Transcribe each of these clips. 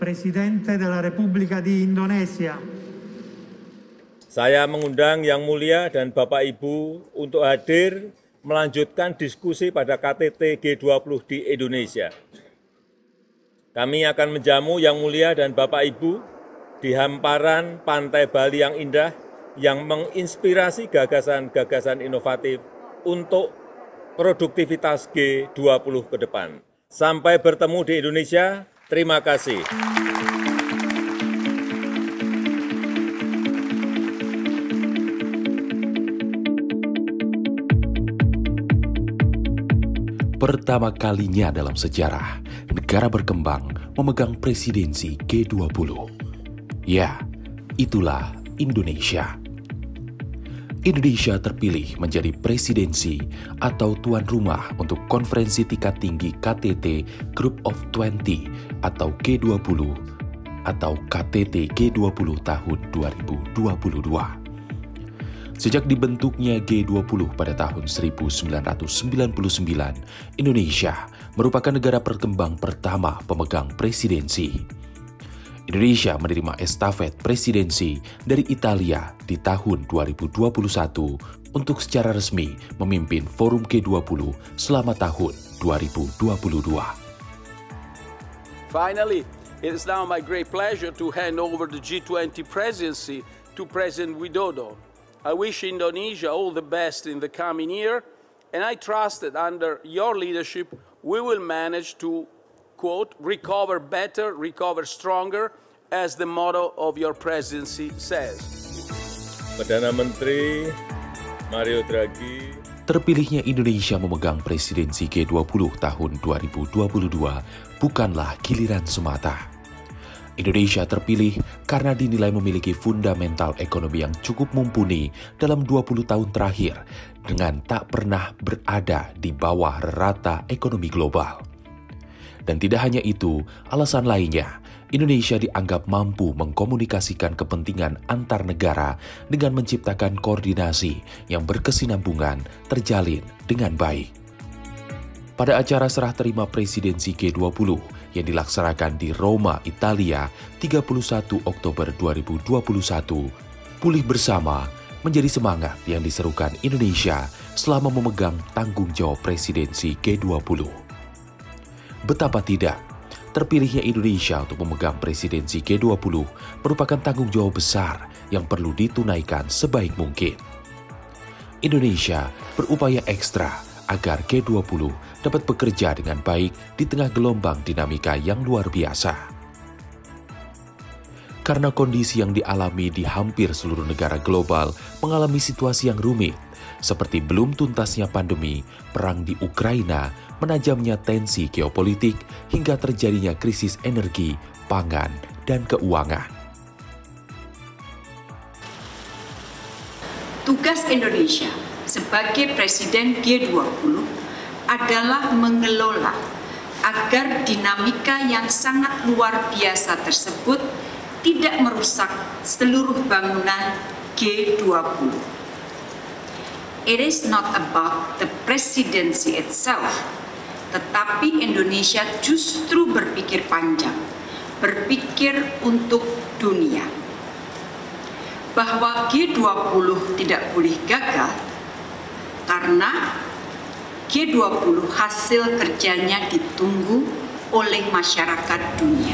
Presidente della Repubblica di Indonesia. Saya mengundang Yang Mulia dan Bapak Ibu untuk hadir melanjutkan diskusi pada KTT G20 di Indonesia. Kami akan menjamu Yang Mulia dan Bapak Ibu di hamparan pantai Bali yang indah yang menginspirasi gagasan-gagasan inovatif untuk produktivitas G20 ke depan. Sampai bertemu di Indonesia, terima kasih. Pertama kalinya dalam sejarah, negara berkembang memegang presidensi G20. Ya, itulah Indonesia. Indonesia terpilih menjadi presidensi atau tuan rumah untuk konferensi tingkat tinggi KTT Group of 20 atau G20 atau KTT G20 tahun 2022. Sejak dibentuknya G20 pada tahun 1999, Indonesia merupakan negara berkembang pertama pemegang presidensi. Indonesia menerima estafet presidensi dari Italia di tahun 2021 untuk secara resmi memimpin Forum G20 selama tahun 2022. Finally, it is now my great pleasure to hand over the G20 presidency to President Widodo. I wish Indonesia all the best in the coming year, and I trust that under your leadership we will manage to, quote, recover better, recover stronger, as the motto of your presidency says. Perdana Menteri Mario Draghi. Terpilihnya Indonesia memegang presidensi G20 tahun 2022 bukanlah giliran semata. Indonesia terpilih karena dinilai memiliki fundamental ekonomi yang cukup mumpuni dalam 20 tahun terakhir dengan tak pernah berada di bawah rata ekonomi global. Dan tidak hanya itu, alasan lainnya, Indonesia dianggap mampu mengkomunikasikan kepentingan antar negara dengan menciptakan koordinasi yang berkesinambungan terjalin dengan baik. Pada acara serah terima presidensi G20 yang dilaksanakan di Roma, Italia, 31 Oktober 2021, pulih bersama menjadi semangat yang diserukan Indonesia selama memegang tanggung jawab presidensi G20. Betapa tidak, terpilihnya Indonesia untuk memegang presidensi G20 merupakan tanggung jawab besar yang perlu ditunaikan sebaik mungkin. Indonesia berupaya ekstra agar G20 dapat bekerja dengan baik di tengah gelombang dinamika yang luar biasa. Karena kondisi yang dialami di hampir seluruh negara global mengalami situasi yang rumit, seperti belum tuntasnya pandemi, perang di Ukraina, menajamnya tensi geopolitik, hingga terjadinya krisis energi, pangan, dan keuangan. Tugas Indonesia sebagai Presiden G20 adalah mengelola agar dinamika yang sangat luar biasa tersebut tidak merusak seluruh bangunan G20. It is not about the presidency itself, tetapi Indonesia justru berpikir panjang, berpikir untuk dunia. Bahwa G20 tidak boleh gagal karena G20 hasil kerjanya ditunggu oleh masyarakat dunia.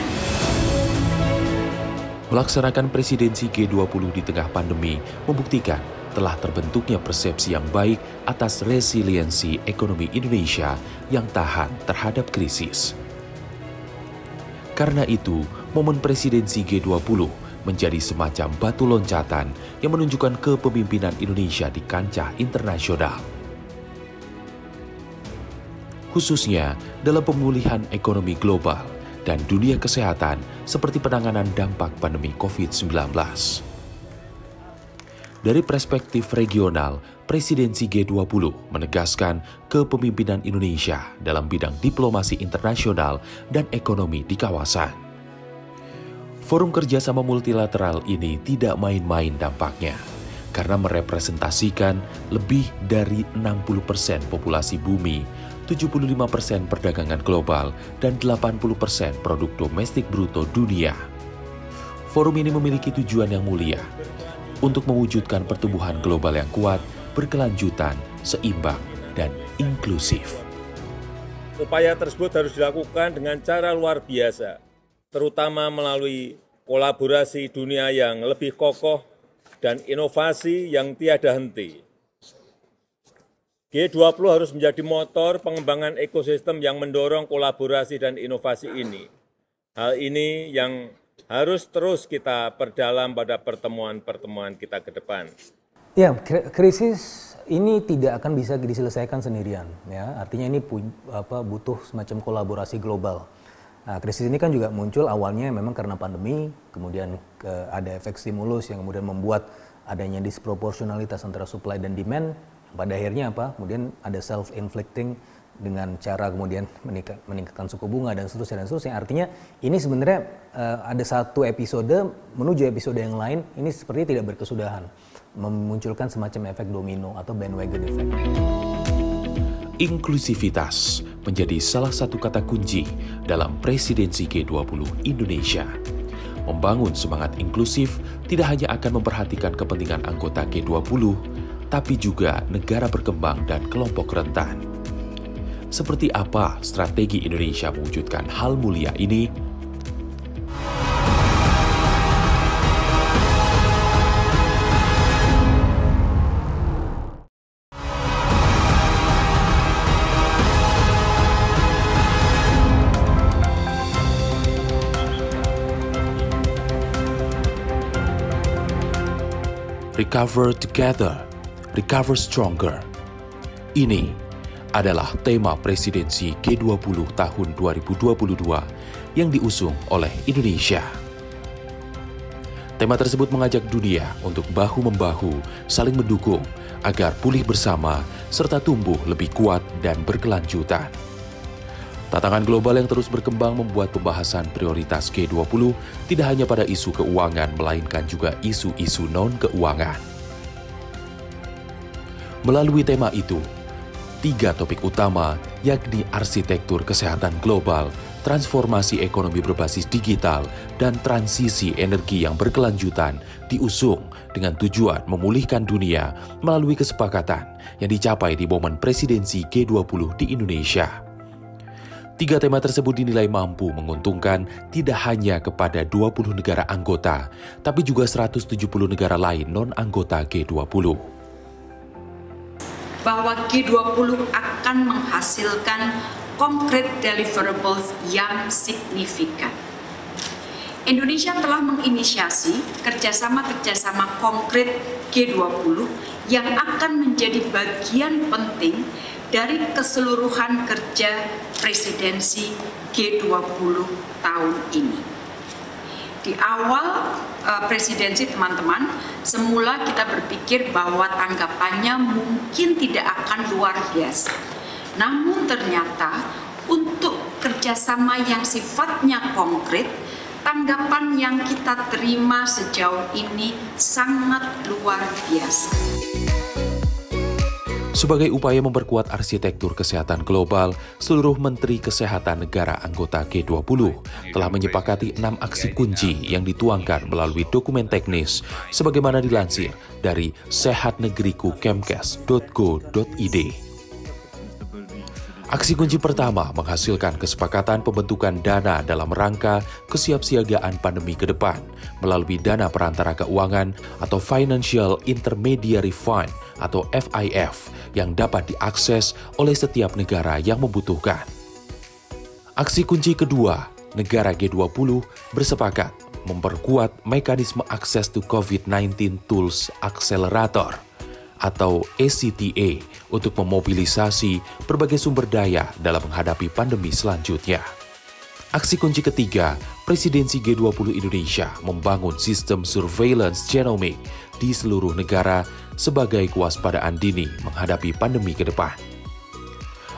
Melaksanakan presidensi G20 di tengah pandemi membuktikan telah terbentuknya persepsi yang baik atas resiliensi ekonomi Indonesia yang tahan terhadap krisis. Karena itu, momen presidensi G20 menjadi semacam batu loncatan yang menunjukkan kepemimpinan Indonesia di kancah internasional. Khususnya dalam pemulihan ekonomi global dan dunia kesehatan seperti penanganan dampak pandemi COVID-19. Dari perspektif regional, presidensi G20 menegaskan kepemimpinan Indonesia dalam bidang diplomasi internasional dan ekonomi di kawasan. Forum kerjasama multilateral ini tidak main-main dampaknya, karena merepresentasikan lebih dari 60% populasi bumi, 75% perdagangan global, dan 80% produk domestik bruto dunia. Forum ini memiliki tujuan yang mulia untuk mewujudkan pertumbuhan global yang kuat, berkelanjutan, seimbang, dan inklusif. Upaya tersebut harus dilakukan dengan cara luar biasa, terutama melalui kolaborasi dunia yang lebih kokoh dan inovasi yang tiada henti. G20 harus menjadi motor pengembangan ekosistem yang mendorong kolaborasi dan inovasi ini. Hal ini yang harus terus kita perdalam pada pertemuan-pertemuan kita ke depan. Ya, krisis ini tidak akan bisa diselesaikan sendirian. Ya, artinya ini butuh semacam kolaborasi global. Nah, krisis ini kan juga muncul awalnya memang karena pandemi, kemudian ada efek stimulus yang kemudian membuat adanya disproporsionalitas antara supply dan demand. Pada akhirnya kemudian ada self-inflicting dengan cara kemudian meningkatkan suku bunga dan seterusnya. Artinya ini sebenarnya ada satu episode menuju episode yang lain, ini seperti tidak berkesudahan, memunculkan semacam efek domino atau bandwagon effect. Inklusivitas menjadi salah satu kata kunci dalam presidensi G20 Indonesia. Membangun semangat inklusif tidak hanya akan memperhatikan kepentingan anggota G20, tapi juga negara berkembang dan kelompok rentan. Seperti apa strategi Indonesia mewujudkan hal mulia ini? Recover together, recover stronger. Ini adalah tema presidensi G20 tahun 2022 yang diusung oleh Indonesia. Tema tersebut mengajak dunia untuk bahu-membahu saling mendukung agar pulih bersama serta tumbuh lebih kuat dan berkelanjutan. Tantangan global yang terus berkembang membuat pembahasan prioritas G20 tidak hanya pada isu keuangan, melainkan juga isu-isu non-keuangan. Melalui tema itu, 3 topik utama yakni arsitektur kesehatan global, transformasi ekonomi berbasis digital, dan transisi energi yang berkelanjutan diusung dengan tujuan memulihkan dunia melalui kesepakatan yang dicapai di momen presidensi G20 di Indonesia. 3 tema tersebut dinilai mampu menguntungkan tidak hanya kepada 20 negara anggota, tapi juga 170 negara lain non-anggota G20. Bahwa G20 akan menghasilkan concrete deliverables yang signifikan. Indonesia telah menginisiasi kerjasama konkret G20 yang akan menjadi bagian penting dari keseluruhan kerja presidensi G20 tahun ini. Di awal presidensi teman-teman, semula kita berpikir bahwa tanggapannya mungkin tidak akan luar biasa. Namun ternyata untuk kerjasama yang sifatnya konkret, tanggapan yang kita terima sejauh ini sangat luar biasa. Sebagai upaya memperkuat arsitektur kesehatan global, seluruh Menteri Kesehatan negara anggota G20 telah menyepakati 6 aksi kunci yang dituangkan melalui dokumen teknis, sebagaimana dilansir dari sehatnegeriku.kemkes.go.id. Aksi kunci pertama menghasilkan kesepakatan pembentukan dana dalam rangka kesiapsiagaan pandemi ke depan melalui dana perantara keuangan atau Financial Intermediary Fund atau FIF yang dapat diakses oleh setiap negara yang membutuhkan. Aksi kunci kedua, negara G20 bersepakat memperkuat mekanisme akses to COVID-19 Tools Accelerator atau ACTA untuk memobilisasi berbagai sumber daya dalam menghadapi pandemi selanjutnya. Aksi kunci ketiga, presidensi G20 Indonesia membangun sistem surveillance genomic di seluruh negara sebagai kewaspadaan dini menghadapi pandemi ke depan.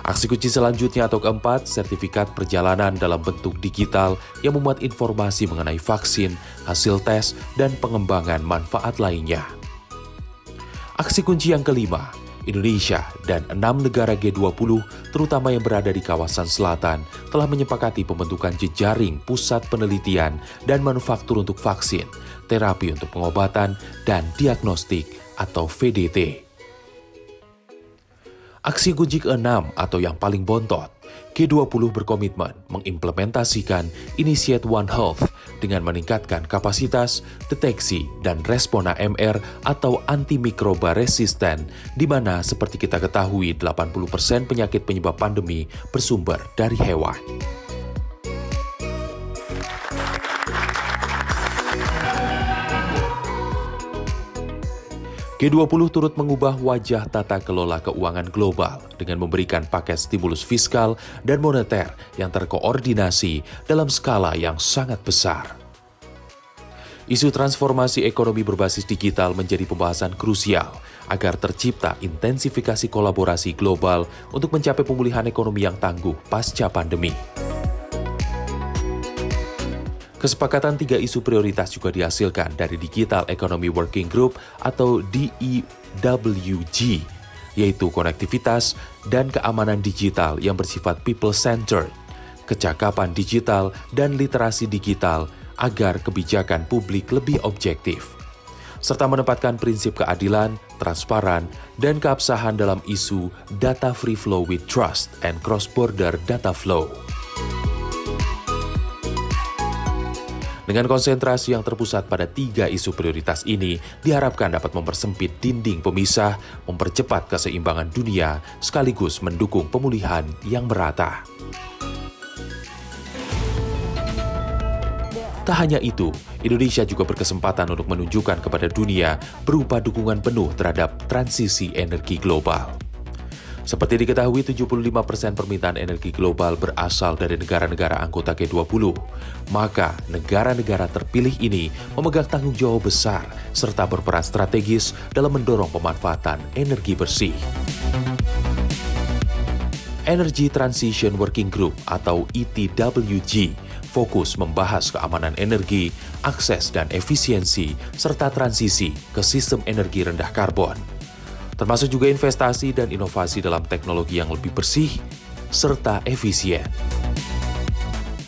Aksi kunci selanjutnya atau keempat, sertifikat perjalanan dalam bentuk digital yang memuat informasi mengenai vaksin, hasil tes, dan pengembangan manfaat lainnya. Aksi kunci yang kelima, Indonesia dan 6 negara G20, terutama yang berada di kawasan selatan, telah menyepakati pembentukan jejaring pusat penelitian dan manufaktur untuk vaksin, terapi untuk pengobatan, dan diagnostik atau VDT. Aksi kunci ke-6 atau yang paling bontot, G20 berkomitmen mengimplementasikan Initiate One Health dengan meningkatkan kapasitas, deteksi, dan respon AMR atau antimikroba resisten, di mana seperti kita ketahui 80% penyakit penyebab pandemi bersumber dari hewan. G20 turut mengubah wajah tata kelola keuangan global dengan memberikan paket stimulus fiskal dan moneter yang terkoordinasi dalam skala yang sangat besar. Isu transformasi ekonomi berbasis digital menjadi pembahasan krusial agar tercipta intensifikasi kolaborasi global untuk mencapai pemulihan ekonomi yang tangguh pasca pandemi. Kesepakatan 3 isu prioritas juga dihasilkan dari Digital Economy Working Group atau DEWG, yaitu konektivitas dan keamanan digital yang bersifat people-centered, kecakapan digital dan literasi digital agar kebijakan publik lebih objektif, serta menempatkan prinsip keadilan, transparan, dan keabsahan dalam isu data free flow with trust and cross-border data flow. Dengan konsentrasi yang terpusat pada 3 isu prioritas ini, diharapkan dapat mempersempit dinding pemisah, mempercepat keseimbangan dunia, sekaligus mendukung pemulihan yang merata. Tak hanya itu, Indonesia juga berkesempatan untuk menunjukkan kepada dunia berupa dukungan penuh terhadap transisi energi global. Seperti diketahui, 75% permintaan energi global berasal dari negara-negara anggota G20. Maka, negara-negara terpilih ini memegang tanggung jawab besar serta berperan strategis dalam mendorong pemanfaatan energi bersih. Energy Transition Working Group atau ETWG fokus membahas keamanan energi, akses dan efisiensi, serta transisi ke sistem energi rendah karbon, termasuk juga investasi dan inovasi dalam teknologi yang lebih bersih serta efisien.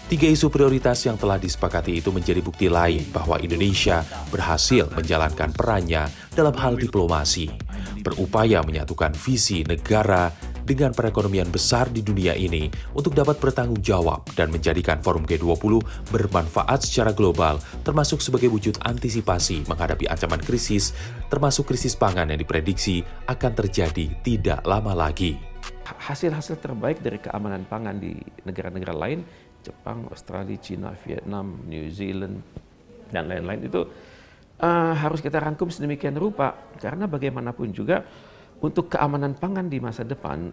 3 isu prioritas yang telah disepakati itu menjadi bukti lain bahwa Indonesia berhasil menjalankan perannya dalam hal diplomasi, berupaya menyatukan visi negara dengan perekonomian besar di dunia ini untuk dapat bertanggung jawab dan menjadikan forum G20 bermanfaat secara global, termasuk sebagai wujud antisipasi menghadapi ancaman krisis, termasuk krisis pangan yang diprediksi akan terjadi tidak lama lagi. Hasil-hasil terbaik dari keamanan pangan di negara-negara lain, Jepang, Australia, China, Vietnam, New Zealand, dan lain-lain itu harus kita rangkum sedemikian rupa, karena bagaimanapun juga untuk keamanan pangan di masa depan,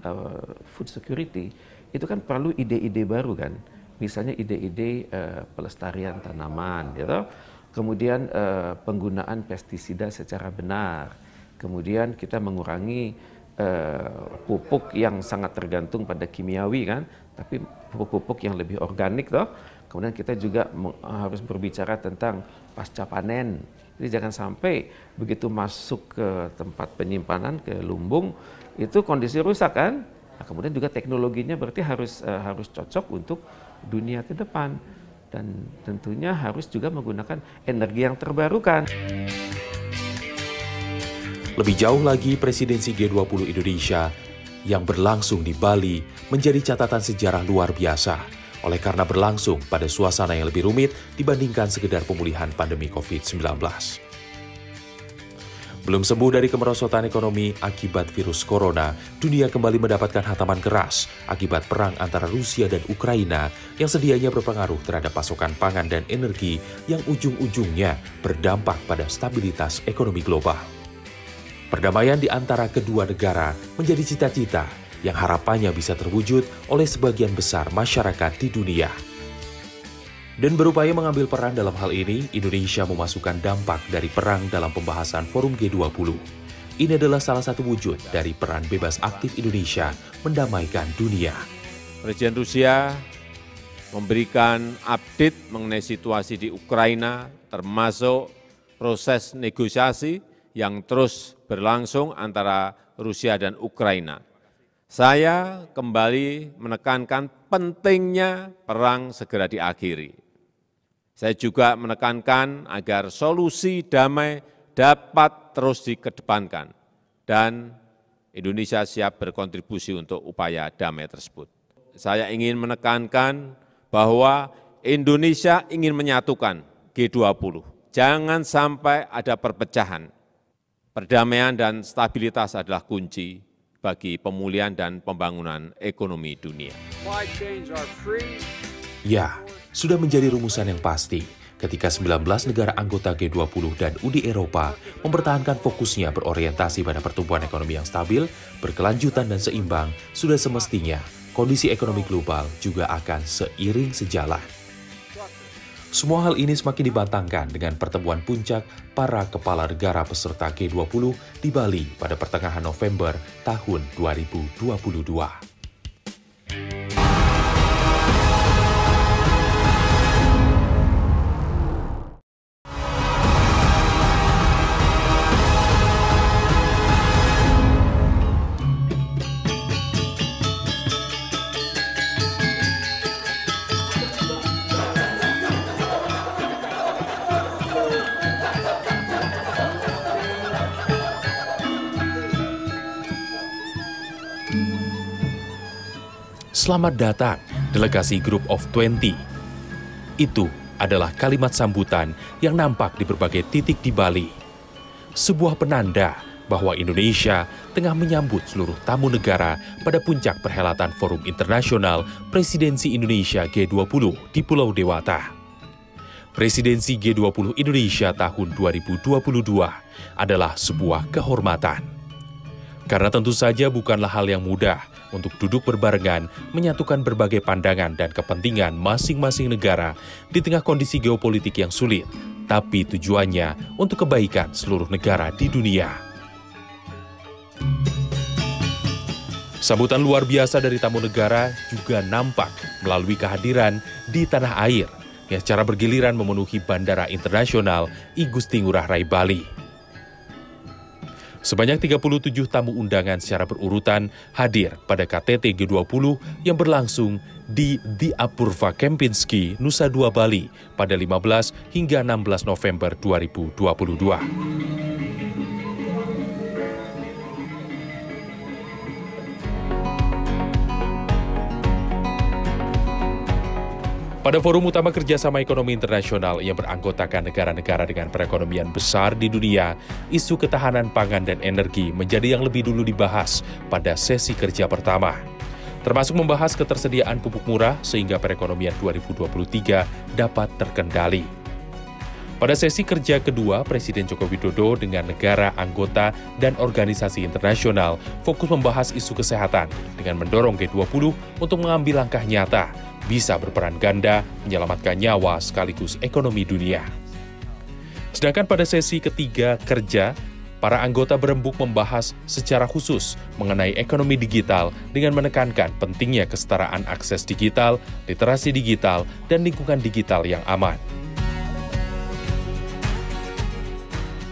food security, itu kan perlu ide-ide baru kan. Misalnya ide-ide pelestarian tanaman, gitu. Kemudian penggunaan pestisida secara benar. Kemudian kita mengurangi pupuk yang sangat tergantung pada kimiawi kan, tapi pupuk-pupuk yang lebih organik toh. Kemudian kita juga harus berbicara tentang pasca panen. Jadi jangan sampai begitu masuk ke tempat penyimpanan, ke lumbung, itu kondisi rusak kan. Nah, kemudian juga teknologinya berarti harus cocok untuk dunia ke depan. Dan tentunya harus juga menggunakan energi yang terbarukan. Lebih jauh lagi, presidensi G20 Indonesia yang berlangsung di Bali menjadi catatan sejarah luar biasa. Oleh karena berlangsung pada suasana yang lebih rumit dibandingkan sekedar pemulihan pandemi COVID-19. Belum sembuh dari kemerosotan ekonomi akibat virus corona, dunia kembali mendapatkan hantaman keras akibat perang antara Rusia dan Ukraina yang sedianya berpengaruh terhadap pasokan pangan dan energi yang ujung-ujungnya berdampak pada stabilitas ekonomi global. Perdamaian di antara kedua negara menjadi cita-cita yang harapannya bisa terwujud oleh sebagian besar masyarakat di dunia. Dan berupaya mengambil peran dalam hal ini, Indonesia memasukkan dampak dari perang dalam pembahasan forum G20. Ini adalah salah satu wujud dari peran bebas aktif Indonesia mendamaikan dunia. Presiden Rusia memberikan update mengenai situasi di Ukraina, termasuk proses negosiasi yang terus berlangsung antara Rusia dan Ukraina. Saya kembali menekankan pentingnya perang segera diakhiri. Saya juga menekankan agar solusi damai dapat terus dikedepankan dan Indonesia siap berkontribusi untuk upaya damai tersebut. Saya ingin menekankan bahwa Indonesia ingin menyatukan G20. Jangan sampai ada perpecahan. Perdamaian dan stabilitas adalah kunci bagi pemulihan dan pembangunan ekonomi dunia. Ya, sudah menjadi rumusan yang pasti ketika 19 negara anggota G20 dan Uni Eropa mempertahankan fokusnya berorientasi pada pertumbuhan ekonomi yang stabil, berkelanjutan dan seimbang, sudah semestinya kondisi ekonomi global juga akan seiring sejalan. Semua hal ini semakin dibantahkan dengan pertemuan puncak para kepala negara peserta G20 di Bali pada pertengahan November tahun 2022. Selamat datang, delegasi Group of 20. Itu adalah kalimat sambutan yang nampak di berbagai titik di Bali. Sebuah penanda bahwa Indonesia tengah menyambut seluruh tamu negara pada puncak perhelatan Forum Internasional Presidensi Indonesia G20 di Pulau Dewata. Presidensi G20 Indonesia tahun 2022 adalah sebuah kehormatan. Karena tentu saja bukanlah hal yang mudah untuk duduk berbarengan menyatukan berbagai pandangan dan kepentingan masing-masing negara di tengah kondisi geopolitik yang sulit, tapi tujuannya untuk kebaikan seluruh negara di dunia. Sambutan luar biasa dari tamu negara juga nampak melalui kehadiran di tanah air yang secara bergiliran memenuhi Bandara Internasional I Gusti Ngurah Rai Bali. Sebanyak 37 tamu undangan secara berurutan hadir pada KTT G20 yang berlangsung di The Apurva Kempinski, Nusa Dua Bali pada 15 hingga 16 November 2022. Pada Forum Utama Kerjasama Ekonomi Internasional yang beranggotakan negara-negara dengan perekonomian besar di dunia, isu ketahanan pangan dan energi menjadi yang lebih dulu dibahas pada sesi kerja pertama. Termasuk membahas ketersediaan pupuk murah sehingga perekonomian 2023 dapat terkendali. Pada sesi kerja kedua, Presiden Joko Widodo dengan negara anggota dan organisasi internasional fokus membahas isu kesehatan dengan mendorong G20 untuk mengambil langkah nyata bisa berperan ganda menyelamatkan nyawa sekaligus ekonomi dunia. Sedangkan pada sesi ketiga kerja, para anggota berembuk membahas secara khusus mengenai ekonomi digital dengan menekankan pentingnya kesetaraan akses digital, literasi digital, dan lingkungan digital yang aman.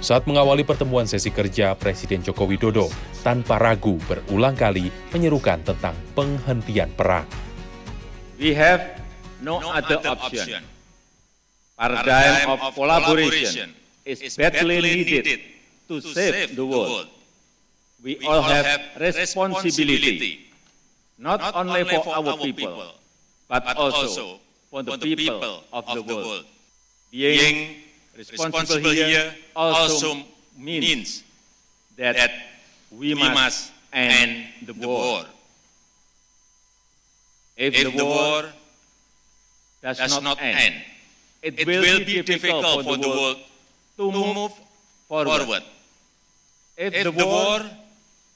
Saat mengawali pertemuan sesi kerja, Presiden Joko Widodo tanpa ragu berulang kali menyerukan tentang penghentian perang. We have no other option. Paradigm of collaboration is badly needed to save the world. We all have responsibility, not only for our people, but also for the people of the world. Being responsible here also means that we must end the war. If the war does not end, it will be difficult for the world to move forward. If the war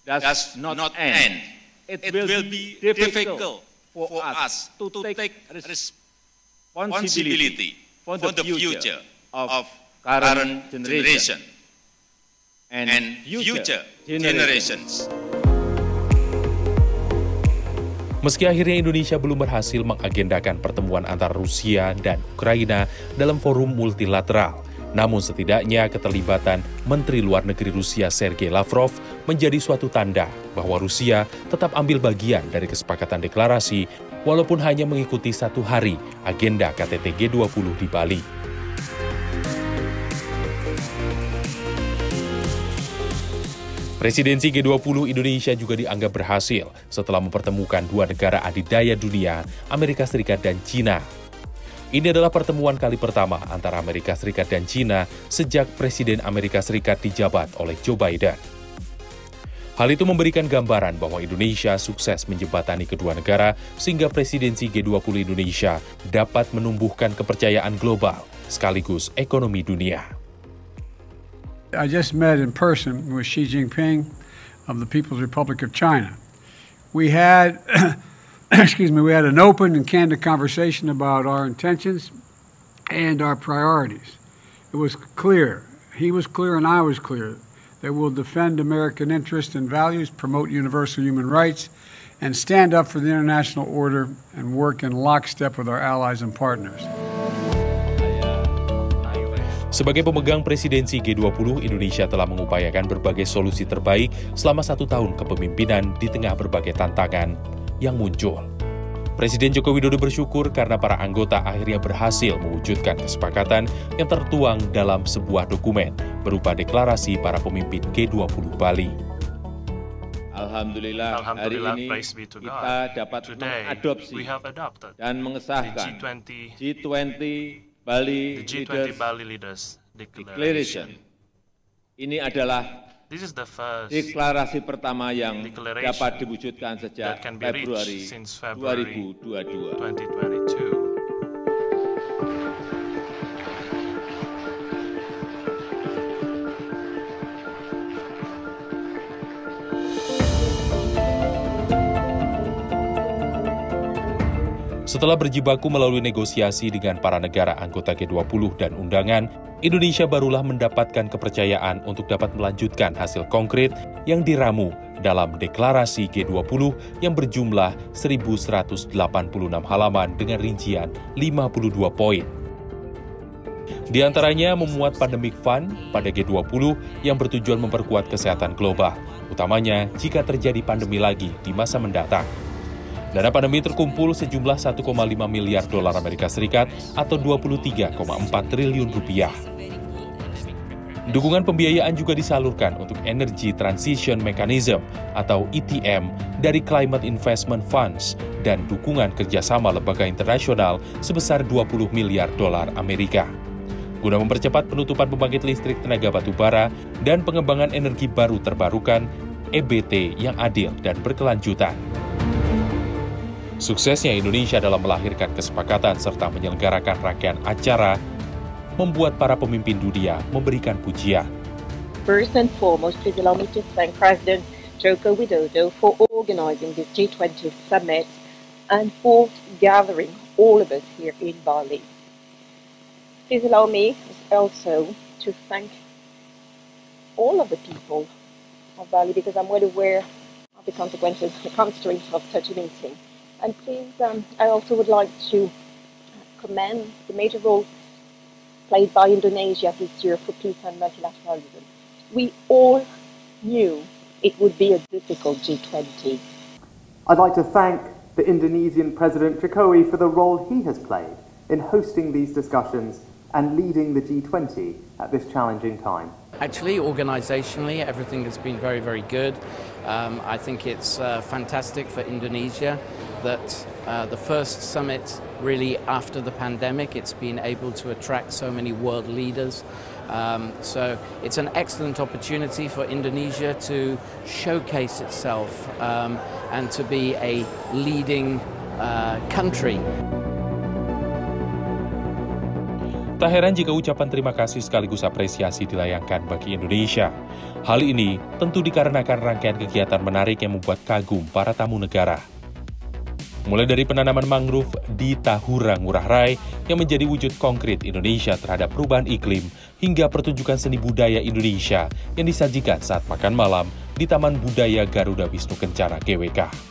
does not end, it will be difficult for us to take responsibility for the future of current generation and future generations. Meski akhirnya Indonesia belum berhasil mengagendakan pertemuan antara Rusia dan Ukraina dalam forum multilateral, Namun setidaknya keterlibatan Menteri Luar Negeri Rusia Sergei Lavrov menjadi suatu tanda bahwa Rusia tetap ambil bagian dari kesepakatan deklarasi walaupun hanya mengikuti 1 hari agenda KTT G20 di Bali. Presidensi G20 Indonesia juga dianggap berhasil setelah mempertemukan 2 negara adidaya dunia, Amerika Serikat dan China. Ini adalah pertemuan kali pertama antara Amerika Serikat dan China sejak Presiden Amerika Serikat dijabat oleh Joe Biden. Hal itu memberikan gambaran bahwa Indonesia sukses menjembatani kedua negara sehingga presidensi G20 Indonesia dapat menumbuhkan kepercayaan global sekaligus ekonomi dunia. I just met in person with Xi Jinping of the People's Republic of China. We had, we had an open and candid conversation about our intentions and our priorities. It was clear, he was clear and I was clear, that we'll defend American interests and values, promote universal human rights, and stand up for the international order and work in lockstep with our allies and partners. Sebagai pemegang presidensi G20, Indonesia telah mengupayakan berbagai solusi terbaik selama 1 tahun kepemimpinan di tengah berbagai tantangan yang muncul. Presiden Joko Widodo bersyukur karena para anggota akhirnya berhasil mewujudkan kesepakatan yang tertuang dalam sebuah dokumen berupa deklarasi para pemimpin G20 Bali. Alhamdulillah, hari ini kita dapat mengadopsi dan mengesahkan G20 Bali Leaders Declaration. Ini adalah deklarasi pertama yang dapat diwujudkan sejak Februari 2022. Setelah berjibaku melalui negosiasi dengan para negara anggota G20 dan undangan, Indonesia barulah mendapatkan kepercayaan untuk dapat melanjutkan hasil konkret yang diramu dalam deklarasi G20 yang berjumlah 1.186 halaman dengan rincian 52 poin. Di antaranya memuat Pandemic Fund pada G20 yang bertujuan memperkuat kesehatan global, utamanya jika terjadi pandemi lagi di masa mendatang. Dana pandemi terkumpul sejumlah 1,5 miliar dolar Amerika Serikat atau 23,4 triliun rupiah. Dukungan pembiayaan juga disalurkan untuk Energy Transition Mechanism atau ETM dari Climate Investment Funds dan dukungan kerjasama lembaga internasional sebesar 20 miliar dolar Amerika. Guna mempercepat penutupan pembangkit listrik tenaga batu bara dan pengembangan energi baru terbarukan, EBT yang adil dan berkelanjutan. Suksesnya Indonesia dalam melahirkan kesepakatan serta menyelenggarakan rangkaian acara membuat para pemimpin dunia memberikan pujian. First and foremost, please allow me to thank President Joko Widodo for organizing this G20 summit and for gathering all of us here in Bali. Please allow me also to thank all of the people of Bali because I'm well aware of the consequences, the constraints of such a meeting. And please, I also would like to commend the major role played by Indonesia this year for peace and multilateralism. We all knew it would be a difficult G20. I'd like to thank the Indonesian President Jokowi for the role he has played in hosting these discussions and leading the G20 at this challenging time. Actually, organizationally, everything has been very, very good. I think it's fantastic for Indonesia that the first summit really after the pandemic, it's been able to attract so many world leaders. So it's an excellent opportunity for Indonesia to showcase itself and to be a leading country. Tak heran jika ucapan terima kasih sekaligus apresiasi dilayangkan bagi Indonesia. Hal ini tentu dikarenakan rangkaian kegiatan menarik yang membuat kagum para tamu negara. Mulai dari penanaman mangrove di Tahura Ngurah Rai yang menjadi wujud konkret Indonesia terhadap perubahan iklim, hingga pertunjukan seni budaya Indonesia yang disajikan saat makan malam di Taman Budaya Garuda Wisnu Kencana GWK.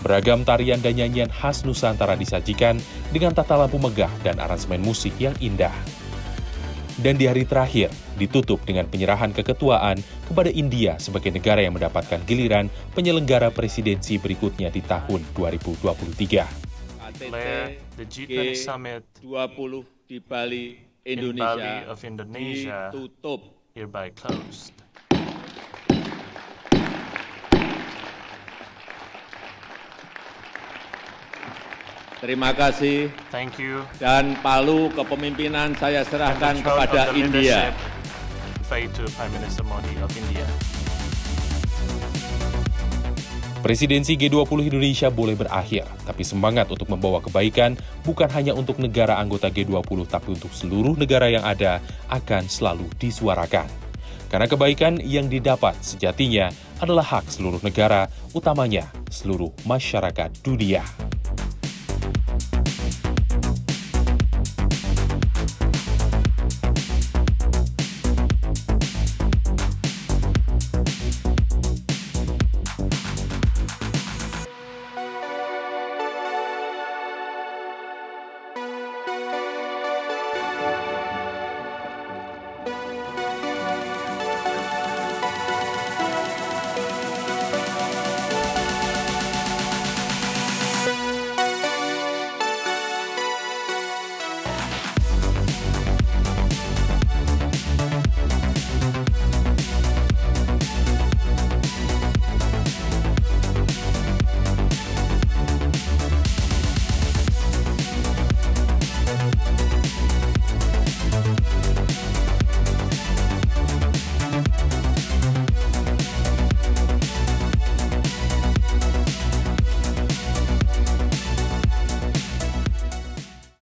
Beragam tarian dan nyanyian khas Nusantara disajikan dengan tata lampu megah dan aransemen musik yang indah. dan di hari terakhir ditutup dengan penyerahan keketuaan kepada India sebagai negara yang mendapatkan giliran penyelenggara presidensi berikutnya di tahun 2023. The G20 Summit 20 di Bali, Indonesia ditutup. Hereby closed. Terima kasih. Thank you. Dan palu kepemimpinan saya serahkan kepada India. To Prime Minister Modi of India. Presidensi G20 Indonesia boleh berakhir, tapi semangat untuk membawa kebaikan bukan hanya untuk negara anggota G20, tapi untuk seluruh negara yang ada akan selalu disuarakan. Karena kebaikan yang didapat sejatinya adalah hak seluruh negara, utamanya seluruh masyarakat dunia.